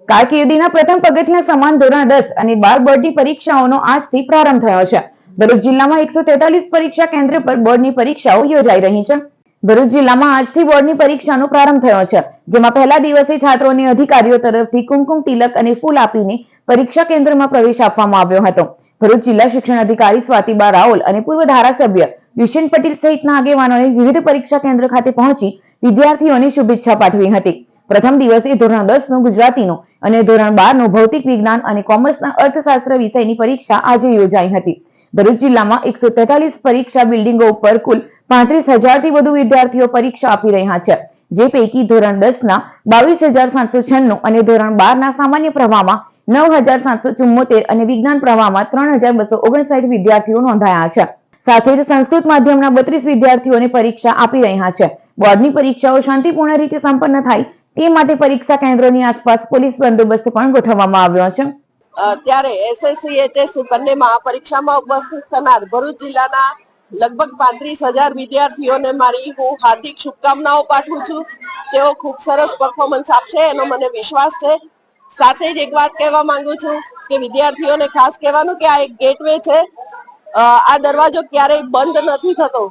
કારકિર્દીના પ્રથમ પગથિયા સમાન ધોરણ 10 અને 12 બોર્ડની પરીક્ષાઓનો આજથી પ્રારંભ થયો છે। ભરૂચ જિલ્લામાં 143 પરીક્ષા કેન્દ્ર પર બોર્ડની પરીક્ષાઓ યોજાઈ રહી છે। ભરૂચ જિલ્લામાં આજથી બોર્ડની પરીક્ષાનો પ્રારંભ થયો છે, જેમાં પહેલા દિવસે છાત્રોને અધિકારીઓ તરફથી કુમકુમ તિલક અને ફૂલ આપીને પરીક્ષા કેન્દ્રમાં પ્રવેશ આપવામાં આવ્યો હતો। ભરૂચ જિલ્લા શિક્ષણ અધિકારી સ્વાતિબા રાઓલ અને પૂર્વ ધારાસભ્ય યુશેન પટેલ સહિતના આગેવાનોએ વિવિધ પરીક્ષા કેન્દ્ર ખાતે પહોંચી વિદ્યાર્થીઓને શુભેચ્છા પાઠવી હતી। પ્રથમ દિવસે ધોરણ 10 નું ગુજરાતીનું અને ધોરણ 12 નું ભૌતિક વિજ્ઞાન અને કોમર્સના અર્થશાસ્ત્ર વિષયની પરીક્ષા આજે યોજાઈ હતી। ભરૂચ જિલ્લામાં 143 પરીક્ષા બિલ્ડિંગો ઉપર કુલ 35,000 થી વધુ વિદ્યાર્થીઓ પરીક્ષા આપી રહ્યા છે, જે પૈકી ધોરણ 10 ના 22,796 અને ધોરણ 12 ના સામાન્ય પ્રવાહમાં 9,774 અને વિજ્ઞાન પ્રવાહમાં 3,259 વિદ્યાર્થીઓ નોંધાયા છે। સાથે જ સંસ્કૃત માધ્યમના 32 વિદ્યાર્થીઓને પરીક્ષા આપી રહ્યા છે। બોર્ડની પરીક્ષાઓ શાંતિપૂર્ણ રીતે સંપન્ન થાય તે માટે પરીક્ષા કેન્દ્રોની આસપાસ પોલીસ બંદોબસ્ત પણ ગોઠવવામાં આવ્યો છે। ત્યારે એસએસસી એચએસસી બંને મહાપરીક્ષામાં ઉપસ્થિત થનાર ભરૂચ જિલ્લાના લગભગ 35,000 વિદ્યાર્થીઓને મારી હું હાર્દિક શુભકામનાઓ પાઠવું છું। તેઓ ખૂબ સરસ પરફોર્મન્સ આપશે એનો મને વિશ્વાસ છે। સાથે જ એક વાત કહેવા માંગુ છું કે વિદ્યાર્થીઓને ખાસ કહેવાનું કે આ એક ગેટવે છે, આ દરવાજો ક્યારેય બંધ નથી થતો,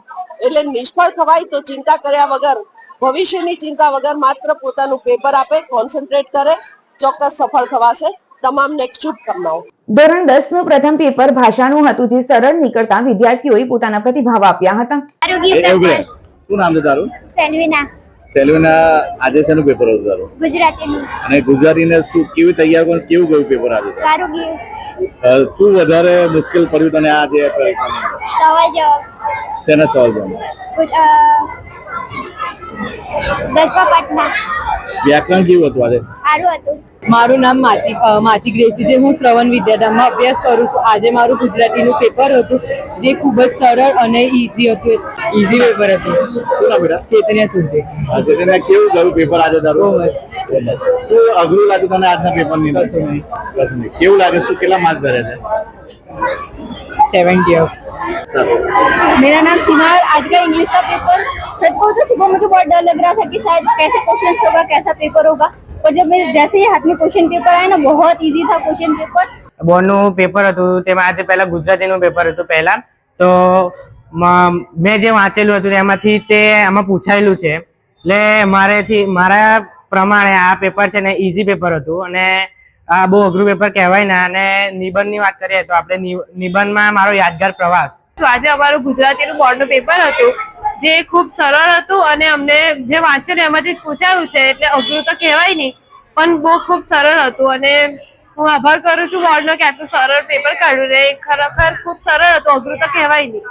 એટલે નિષ્ફળ થવાય તો ચિંતા કર્યા વગર, ભવિષ્યની ચિંતા વગર માત્ર પોતાનું પેપર આપે, કોન્સન્ટ્રેટ કરે, ચોક્કસ સફળ થવાશે। તમામને શુભકામનાઓ। ધોરણ 10 નું પ્રથમ પેપર ભાષાનું હતું, જે સરળ નીકળતા વિદ્યાર્થીઓએ પોતાના પ્રતિભાવ આપ્યા હતા। શું નામ છે તારું? સેલ્વિના। સેલ્વિના, આજે શેનું પેપર હતું તારું? ગુજરાતીનું। અને ગુજરાતીને શું કેવી તૈયાર કરી, કેવું ગયું પેપર આજે? સારું ગયું। શું વધારે મુશ્કેલ પડ્યું તને આજે પરીક્ષાની અંદર? સવાલ જવાબ। શેના સવાલ જવાબ? 10મા પાઠના। વ્યાકરણ કેવું હતું આજે? સારું હતું। મારું નામ માચી ગ્રેસી છે। હું શ્રવણ વિદ્યાધામમાં અભ્યાસ કરું છું। આજે મારું ગુજરાતીનું પેપર હતું, જે ખૂબ જ સરળ અને ઈઝી હતું। ઈઝી પેપર હતું। શું નામ બેટા? ચેતન્યા સુધી। ચેતન્યા, કેવું ગયું પેપર આજે તારું? શું અઘરું લાગ્યું તને આજના પેપરની અંદર? કેવું લાગે? શું કેટલા માર્ક ભર્યા છે? 70। मेरा नाम सीमा। आज का इंग्लिश का पेपर सच कहूँ तो सुबह मुझे बहुत डर लग रहा था कि शायद कैसे क्वेश्चन होगा, कैसा पेपर होगा, पर जब मेरे जैसे ही हाथ में क्वेश्चन पेपर आया ना, बहुत इजी था क्वेश्चन पेपर। બોર્ડનું પેપર હતું, તેમાં આજે પહેલા ગુજરાતીનું પેપર હતું। પહેલા તો મેં જે વાંચેલું હતું તેમાંથી તે આમાં પૂછાયેલું છે, એટલે મારા પ્રમાણે આ પેપર છે ને ઈઝી પેપર હતું, અને આ બહુ અઘરું પેપર કહેવાય ના। અને નિબંધની વાત કરીએ તો આપણે નિબંધમાં મારો યાદગાર પ્રવાસ। આજે અમારું ગુજરાતીનું બોર્ડનું પેપર હતું, જે ખૂબ સરળ હતું, અને અમને જે વાંચેલું એમાંથી જ પૂછાયું છે, એટલે અઘરું તો કહેવાય નહીં, પણ બહુ ખૂબ સરળ હતું। અને હું આભાર કરું છું બોર્ડનો કે આટલું સરળ પેપર કાઢ્યું, ને ખરેખર ખૂબ સરળ હતું, અઘરું તો કહેવાય નહીં।